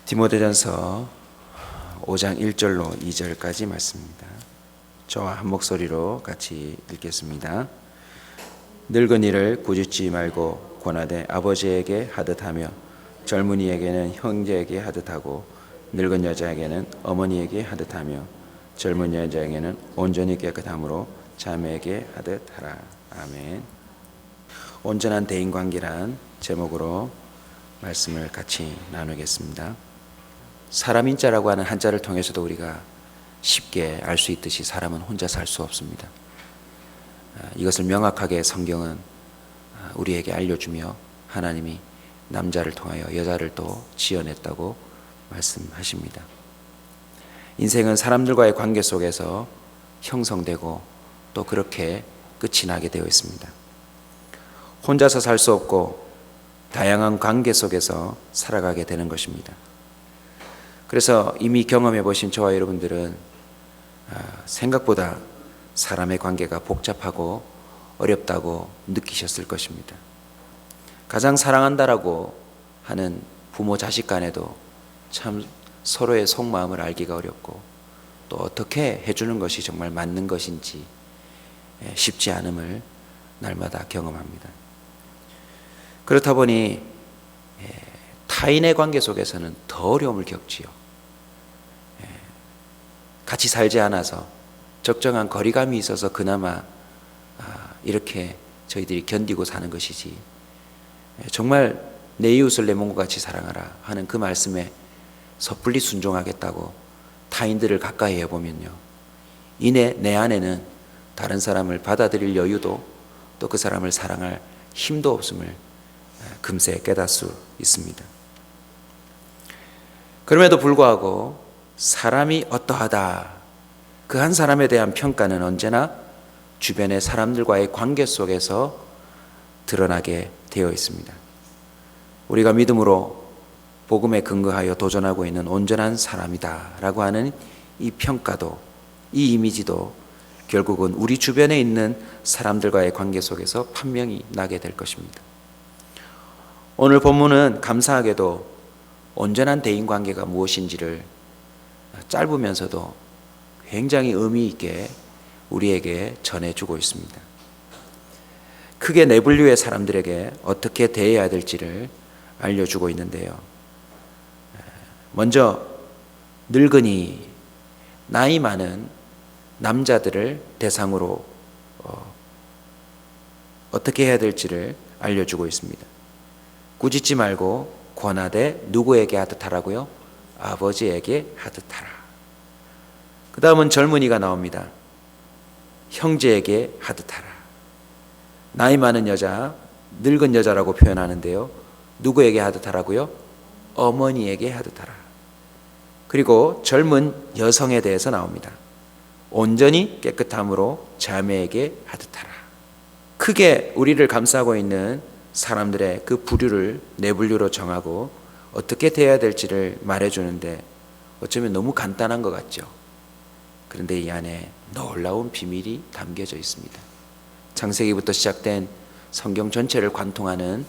디모데전서 5장 1절로 2절까지 말씀입니다. 저와 한 목소리로 같이 읽겠습니다. 늙은이를 꾸짖지 말고 권하되 아버지에게 하듯하며 젊은이에게는 형제에게 하듯하고 늙은 여자에게는 어머니에게 하듯하며 젊은 여자에게는 온전히 깨끗함으로 자매에게 하듯하라. 아멘. 온전한 대인관계란 제목으로 말씀을 같이 나누겠습니다. 사람인자라고 하는 한자를 통해서도 우리가 쉽게 알 수 있듯이 사람은 혼자 살 수 없습니다. 이것을 명확하게 성경은 우리에게 알려주며 하나님이 남자를 통하여 여자를 또 지어냈다고 말씀하십니다. 인생은 사람들과의 관계 속에서 형성되고 또 그렇게 끝이 나게 되어 있습니다. 혼자서 살 수 없고 다양한 관계 속에서 살아가게 되는 것입니다. 그래서 이미 경험해 보신 저와 여러분들은 생각보다 사람의 관계가 복잡하고 어렵다고 느끼셨을 것입니다. 가장 사랑한다라고 하는 부모 자식 간에도 참 서로의 속마음을 알기가 어렵고 또 어떻게 해주는 것이 정말 맞는 것인지 쉽지 않음을 날마다 경험합니다. 그렇다 보니 타인의 관계 속에서는 더 어려움을 겪지요. 같이 살지 않아서 적정한 거리감이 있어서 그나마 이렇게 저희들이 견디고 사는 것이지, 정말 내 이웃을 내 몸과 같이 사랑하라 하는 그 말씀에 섣불리 순종하겠다고 타인들을 가까이 해보면요, 이내 내 안에는 다른 사람을 받아들일 여유도 또 그 사람을 사랑할 힘도 없음을 금세 깨달을 수 있습니다. 그럼에도 불구하고 사람이 어떠하다, 그 한 사람에 대한 평가는 언제나 주변의 사람들과의 관계 속에서 드러나게 되어 있습니다. 우리가 믿음으로 복음에 근거하여 도전하고 있는 온전한 사람이다 라고 하는 이 평가도, 이 이미지도 결국은 우리 주변에 있는 사람들과의 관계 속에서 판명이 나게 될 것입니다. 오늘 본문은 감사하게도 온전한 대인관계가 무엇인지를 짧으면서도 굉장히 의미 있게 우리에게 전해주고 있습니다. 크게 네 분류의 사람들에게 어떻게 대해야 될지를 알려주고 있는데요. 먼저 늙은이, 나이 많은 남자들을 대상으로 어떻게 해야 될지를 알려주고 있습니다. 꾸짖지 말고 권하되 누구에게 하듯 하라고요? 아버지에게 하듯 하라. 그 다음은 젊은이가 나옵니다. 형제에게 하듯 하라. 나이 많은 여자, 늙은 여자라고 표현하는데요, 누구에게 하듯 하라고요? 어머니에게 하듯 하라. 그리고 젊은 여성에 대해서 나옵니다. 온전히 깨끗함으로 자매에게 하듯 하라. 크게 우리를 감싸고 있는 사람들의 그 부류를 네 분류로 정하고 어떻게 대해야 될지를 말해주는데 어쩌면 너무 간단한 것 같죠. 그런데 이 안에 놀라운 비밀이 담겨져 있습니다. 창세기부터 시작된 성경 전체를 관통하는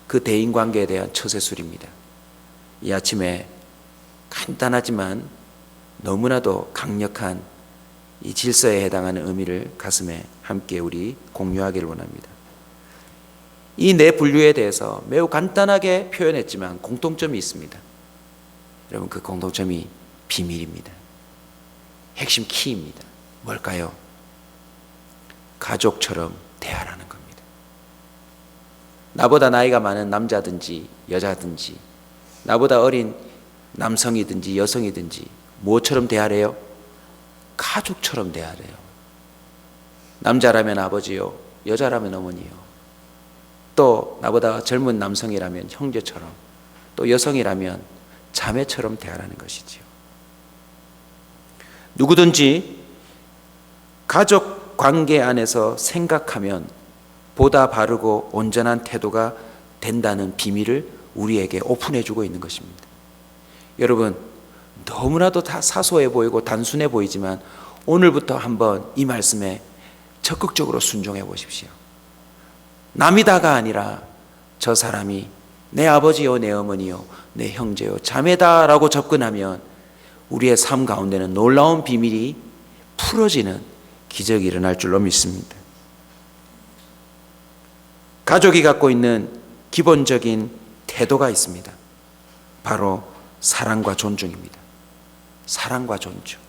그 대인관계에 대한 처세술입니다. 이 아침에 간단하지만 너무나도 강력한 이 질서에 해당하는 의미를 가슴에 함께 우리 공유하기를 원합니다. 이 네 분류에 대해서 매우 간단하게 표현했지만 공통점이 있습니다. 여러분, 그 공통점이 비밀입니다. 핵심 키입니다. 뭘까요? 가족처럼 대하라는 겁니다. 나보다 나이가 많은 남자든지 여자든지, 나보다 어린 남성이든지 여성이든지 무엇처럼 대하래요? 가족처럼 대하래요. 남자라면 아버지요, 여자라면 어머니요, 또 나보다 젊은 남성이라면 형제처럼, 또 여성이라면 자매처럼 대하라는 것이지요. 누구든지 가족 관계 안에서 생각하면 보다 바르고 온전한 태도가 된다는 비밀을 우리에게 오픈해주고 있는 것입니다. 여러분, 너무나도 다 사소해 보이고 단순해 보이지만 오늘부터 한번 이 말씀에 적극적으로 순종해 보십시오. 남이다가 아니라 저 사람이 내 아버지요, 내 어머니요, 내 형제요, 자매다라고 접근하면 우리의 삶 가운데는 놀라운 비밀이 풀어지는 기적이 일어날 줄로 믿습니다. 가족이 갖고 있는 기본적인 태도가 있습니다. 바로 사랑과 존중입니다. 사랑과 존중.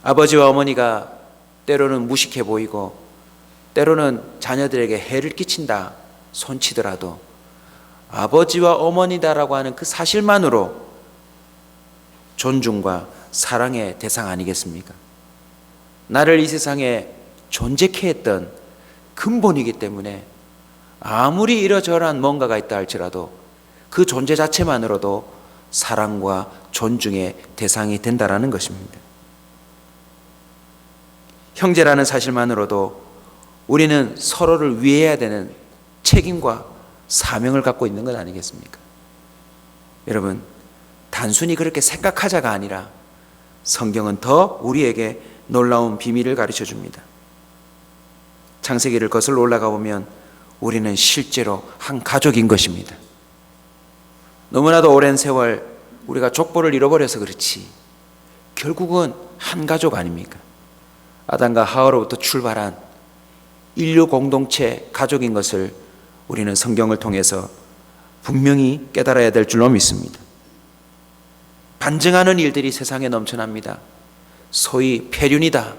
아버지와 어머니가 때로는 무식해 보이고 때로는 자녀들에게 해를 끼친다 손치더라도 아버지와 어머니다라고 하는 그 사실만으로 존중과 사랑의 대상 아니겠습니까? 나를 이 세상에 존재케 했던 근본이기 때문에 아무리 이러저러한 뭔가가 있다 할지라도 그 존재 자체만으로도 사랑과 존중의 대상이 된다라는 것입니다. 형제라는 사실만으로도 우리는 서로를 위해야 되는 책임과 사명을 갖고 있는 것 아니겠습니까? 여러분, 단순히 그렇게 생각하자가 아니라 성경은 더 우리에게 놀라운 비밀을 가르쳐 줍니다. 창세기를 거슬러 올라가 보면 우리는 실제로 한 가족인 것입니다. 너무나도 오랜 세월 우리가 족보를 잃어버려서 그렇지 결국은 한 가족 아닙니까? 아담과 하와로부터 출발한 인류 공동체 가족인 것을 우리는 성경을 통해서 분명히 깨달아야 될 줄로 믿습니다. 반증하는 일들이 세상에 넘쳐납니다. 소위 폐륜이다.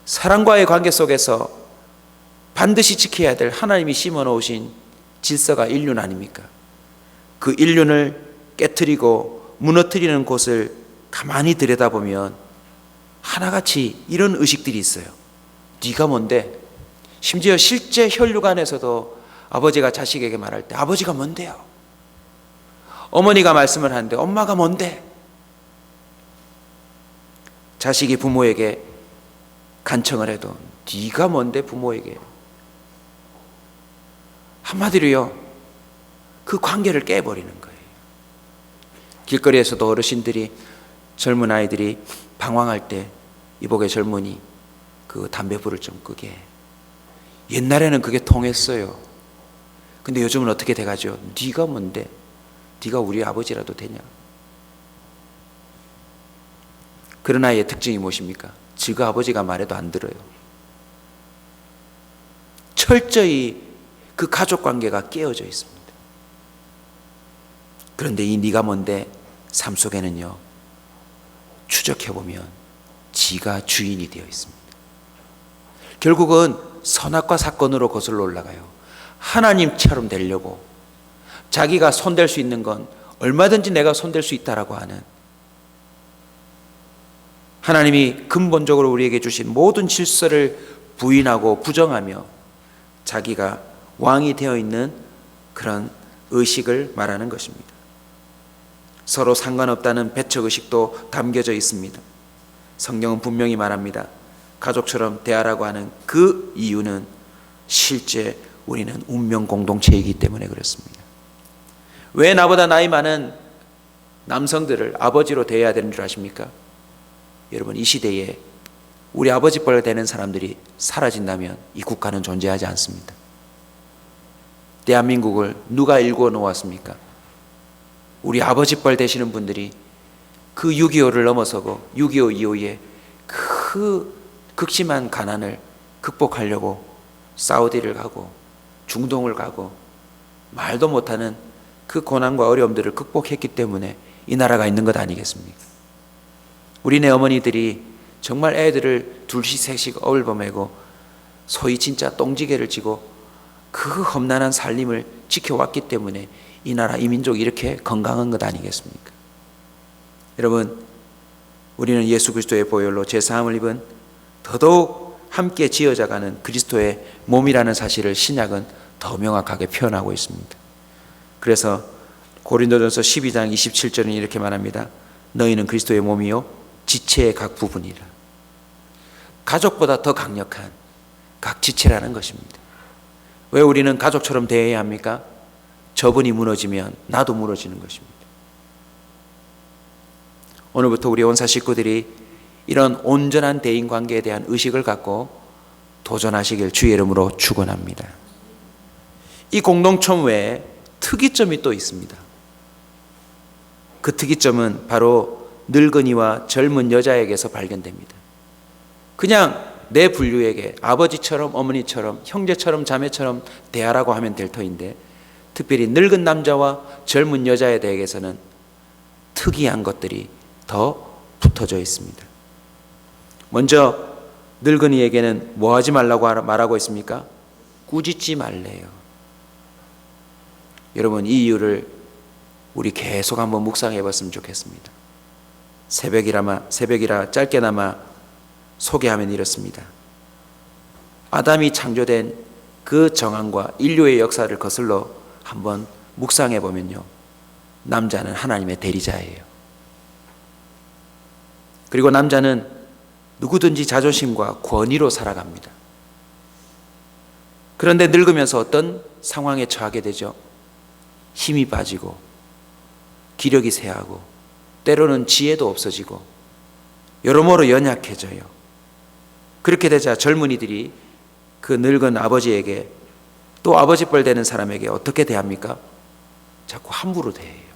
사랑과의 관계 속에서 반드시 지켜야 될 하나님이 심어놓으신 질서가 인륜 아닙니까? 그 인륜을 깨트리고 무너뜨리는 곳을 가만히 들여다보면 하나같이 이런 의식들이 있어요. 네가 뭔데? 심지어 실제 혈육 안에서도 아버지가 자식에게 말할 때 아버지가 뭔데요? 어머니가 말씀을 하는데 엄마가 뭔데? 자식이 부모에게 간청을 해도 네가 뭔데 부모에게? 한마디로요, 그 관계를 깨버리는 거예요. 길거리에서도 어르신들이 젊은 아이들이 방황할 때 이복의 젊은이 그 담배불을 좀 끄게. 옛날에는 그게 통했어요. 근데 요즘은 어떻게 돼가죠? 네가 뭔데? 네가 우리 아버지라도 되냐? 그런 아이의 특징이 무엇입니까? 지가 아버지가 말해도 안 들어요. 철저히 그 가족관계가 깨어져 있습니다. 그런데 이 네가 뭔데 삶 속에는요, 추적해보면 지가 주인이 되어 있습니다. 결국은 선악과 사건으로 거슬러 올라가요. 하나님처럼 되려고 자기가 손댈 수 있는 건 얼마든지 내가 손댈 수 있다라고 하는, 하나님이 근본적으로 우리에게 주신 모든 질서를 부인하고 부정하며 자기가 왕이 되어 있는 그런 의식을 말하는 것입니다. 서로 상관없다는 배척의식도 담겨져 있습니다. 성경은 분명히 말합니다. 가족처럼 대하라고 하는 그 이유는 실제 우리는 운명 공동체이기 때문에 그렇습니다. 왜 나보다 나이 많은 남성들을 아버지로 대해야 되는 줄 아십니까? 여러분, 이 시대에 우리 아버지뻘 되는 사람들이 사라진다면 이 국가는 존재하지 않습니다. 대한민국을 누가 일구어 놓았습니까? 우리 아버지뻘 되시는 분들이 그 6.25를 넘어서고 6.25 이후에 그 극심한 가난을 극복하려고 사우디를 가고 중동을 가고 말도 못하는 그 고난과 어려움들을 극복했기 때문에 이 나라가 있는 것 아니겠습니까? 우리네 어머니들이 정말 애들을 둘씩 셋씩 어울범매고 소위 진짜 똥지개를 지고 그 험난한 살림을 지켜왔기 때문에 이 나라 이 민족이 이렇게 건강한 것 아니겠습니까? 여러분, 우리는 예수 그리스도의 보혈로 죄사함을 입은 더더욱 함께 지어져가는 그리스도의 몸이라는 사실을 신약은 더 명확하게 표현하고 있습니다. 그래서 고린도전서 12장 27절은 이렇게 말합니다. 너희는 그리스도의 몸이요 지체의 각 부분이라. 가족보다 더 강력한 각 지체라는 것입니다. 왜 우리는 가족처럼 대해야 합니까? 저분이 무너지면 나도 무너지는 것입니다. 오늘부터 우리 온사 식구들이 이런 온전한 대인 관계에 대한 의식을 갖고 도전하시길 주의 이름으로 축원합니다. 이 공동체 외에 특이점이 또 있습니다. 그 특이점은 바로 늙은이와 젊은 여자에게서 발견됩니다. 그냥 내 분류에게 아버지처럼 어머니처럼 형제처럼 자매처럼 대하라고 하면 될 터인데, 특별히 늙은 남자와 젊은 여자에 대해서는 특이한 것들이 더 붙어져 있습니다. 먼저 늙은이에게는 뭐 하지 말라고 말하고 있습니까? 꾸짖지 말래요. 여러분, 이 이유를 우리 계속 한번 묵상해 봤으면 좋겠습니다. 새벽이라 짧게나마 소개하면 이렇습니다. 아담이 창조된 그 정황과 인류의 역사를 거슬러 한번 묵상해 보면요, 남자는 하나님의 대리자예요. 그리고 남자는 누구든지 자존심과 권위로 살아갑니다. 그런데 늙으면서 어떤 상황에 처하게 되죠? 힘이 빠지고 기력이 쇠하고 때로는 지혜도 없어지고 여러모로 연약해져요. 그렇게 되자 젊은이들이 그 늙은 아버지에게, 또 아버지 뻘 되는 사람에게 어떻게 대합니까? 자꾸 함부로 대해요.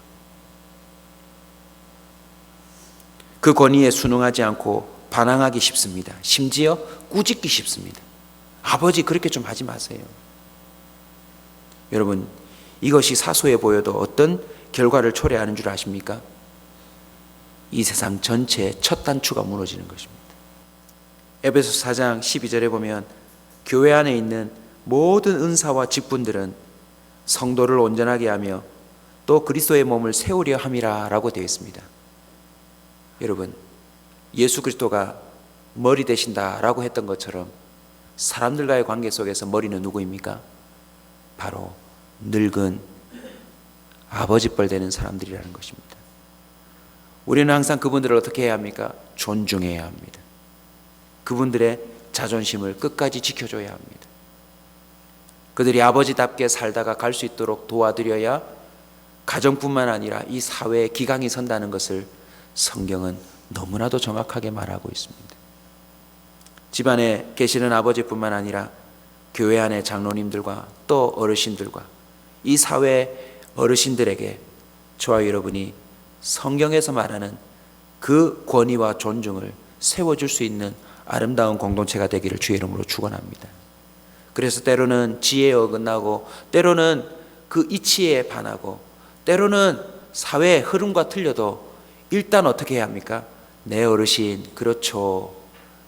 그 권위에 순응하지 않고 반항하기 쉽습니다. 심지어 꾸짖기 쉽습니다. 아버지, 그렇게 좀 하지 마세요. 여러분, 이것이 사소해 보여도 어떤 결과를 초래하는 줄 아십니까? 이 세상 전체의 첫 단추가 무너지는 것입니다. 에베소서 4장 12절에 보면 교회 안에 있는 모든 은사와 직분들은 성도를 온전하게 하며 또 그리스도의 몸을 세우려 함이라 라고 되어 있습니다. 여러분, 예수 그리스도가 머리 되신다라고 했던 것처럼 사람들과의 관계 속에서 머리는 누구입니까? 바로 늙은 아버지 뻘 되는 사람들이라는 것입니다. 우리는 항상 그분들을 어떻게 해야 합니까? 존중해야 합니다. 그분들의 자존심을 끝까지 지켜줘야 합니다. 그들이 아버지답게 살다가 갈 수 있도록 도와드려야 가정뿐만 아니라 이 사회에 기강이 선다는 것을 성경은 너무나도 정확하게 말하고 있습니다. 집안에 계시는 아버지뿐만 아니라 교회 안의 장로님들과 또 어르신들과 이 사회 어르신들에게 저와 여러분이 성경에서 말하는 그 권위와 존중을 세워줄 수 있는 아름다운 공동체가 되기를 주의 이름으로 축원합니다. 그래서 때로는 지혜에 어긋나고, 때로는 그 이치에 반하고, 때로는 사회의 흐름과 틀려도 일단 어떻게 해야 합니까? 내 어르신, 그렇죠,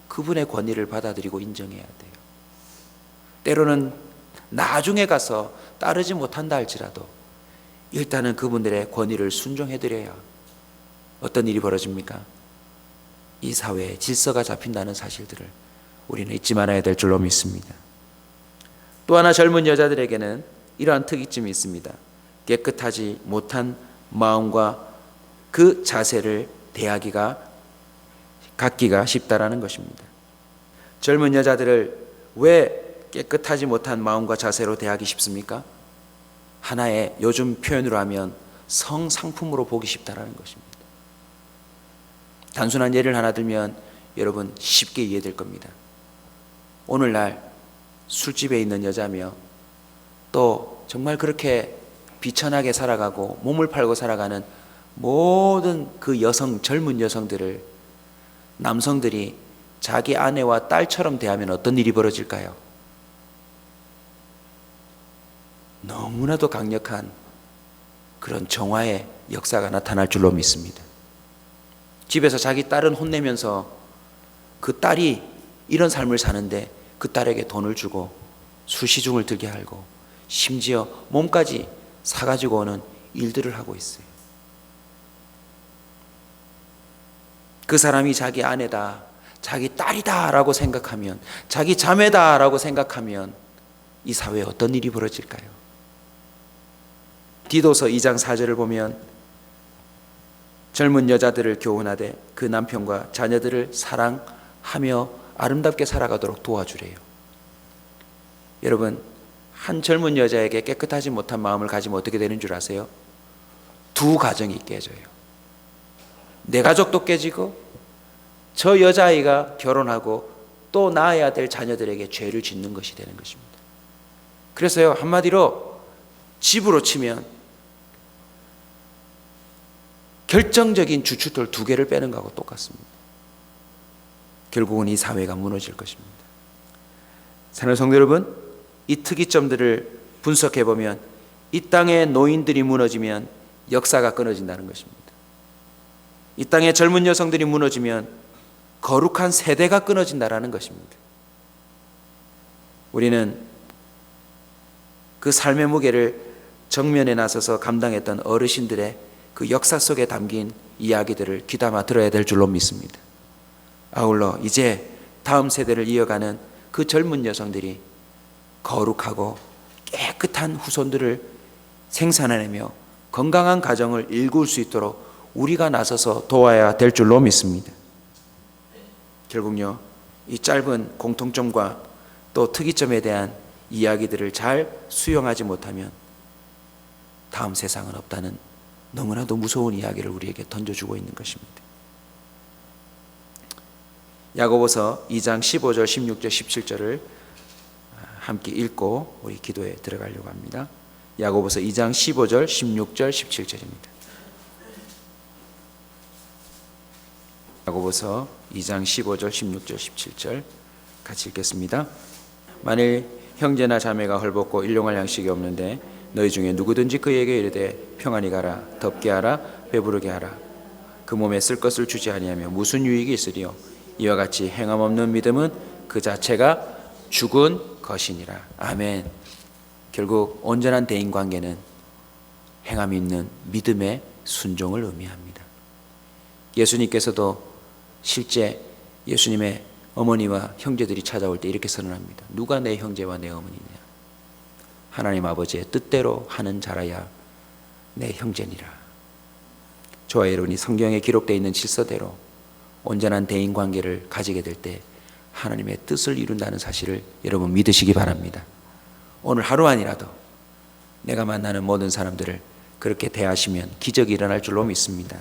그분의 권위를 받아들이고 인정해야 돼요. 때로는 나중에 가서 따르지 못한다 할지라도 일단은 그분들의 권위를 순종해드려야 어떤 일이 벌어집니까? 이 사회에 질서가 잡힌다는 사실들을 우리는 잊지 말아야 될 줄로 믿습니다. 또 하나 젊은 여자들에게는 이러한 특이점이 있습니다. 깨끗하지 못한 마음과 그 자세를 갖기가 쉽다라는 것입니다. 젊은 여자들을 왜 깨끗하지 못한 마음과 자세로 대하기 쉽습니까? 하나의 요즘 표현으로 하면 성상품으로 보기 쉽다라는 것입니다. 단순한 예를 하나 들면 여러분 쉽게 이해될 겁니다. 오늘날 술집에 있는 여자며 또 정말 그렇게 비천하게 살아가고 몸을 팔고 살아가는 모든 그 젊은 여성들을 남성들이 자기 아내와 딸처럼 대하면 어떤 일이 벌어질까요? 너무나도 강력한 그런 정화의 역사가 나타날 줄로 믿습니다. 집에서 자기 딸은 혼내면서 그 딸이 이런 삶을 사는데 그 딸에게 돈을 주고 술시중을 들게 하고 심지어 몸까지 사가지고 오는 일들을 하고 있어요. 그 사람이 자기 아내다, 자기 딸이다 라고 생각하면, 자기 자매다 라고 생각하면 이 사회에 어떤 일이 벌어질까요? 디도서 2장 4절을 보면 젊은 여자들을 교훈하되 그 남편과 자녀들을 사랑하며 아름답게 살아가도록 도와주래요. 여러분, 한 젊은 여자에게 깨끗하지 못한 마음을 가지면 어떻게 되는 줄 아세요? 두 가정이 깨져요. 내 가족도 깨지고 저 여자아이가 결혼하고 또 낳아야 될 자녀들에게 죄를 짓는 것이 되는 것입니다. 그래서요, 한마디로 집으로 치면 결정적인 주춧돌 2개를 빼는 것하고 똑같습니다. 결국은 이 사회가 무너질 것입니다. 사랑하는 성도 여러분, 이 특이점들을 분석해 보면 이 땅의 노인들이 무너지면 역사가 끊어진다는 것입니다. 이 땅의 젊은 여성들이 무너지면 거룩한 세대가 끊어진다는 것입니다. 우리는 그 삶의 무게를 정면에 나서서 감당했던 어르신들의 그 역사 속에 담긴 이야기들을 귀담아 들어야 될 줄로 믿습니다. 아울러 이제 다음 세대를 이어가는 그 젊은 여성들이 거룩하고 깨끗한 후손들을 생산해내며 건강한 가정을 일구을 수 있도록 우리가 나서서 도와야 될 줄로 믿습니다. 결국요, 이 짧은 공통점과 또 특이점에 대한 이야기들을 잘 수용하지 못하면 다음 세상은 없다는 너무나도 무서운 이야기를 우리에게 던져주고 있는 것입니다. 야고보서 2장 15절, 16절, 17절을 함께 읽고 우리 기도에 들어가려고 합니다. 야고보서 2장 15절, 16절, 17절입니다. 야고보서 2장 15절, 16절, 17절 같이 읽겠습니다. 만일 형제나 자매가 헐벗고 일용할 양식이 없는데 너희 중에 누구든지 그에게 이르되 평안히 가라, 덥게 하라, 배부르게 하라, 그 몸에 쓸 것을 주지 아니하며 무슨 유익이 있으리요? 이와 같이 행함 없는 믿음은 그 자체가 죽은 것이니라. 아멘. 결국 온전한 대인관계는 행함 있는 믿음의 순종을 의미합니다. 예수님께서도 실제 예수님의 어머니와 형제들이 찾아올 때 이렇게 선언합니다. 누가 내 형제와 내 어머니냐? 하나님 아버지의 뜻대로 하는 자라야 내 형제니라. 저와 여러분이 성경에 기록되어 있는 질서대로 온전한 대인관계를 가지게 될 때 하나님의 뜻을 이룬다는 사실을 여러분 믿으시기 바랍니다. 오늘 하루 아니라도 내가 만나는 모든 사람들을 그렇게 대하시면 기적이 일어날 줄로 믿습니다.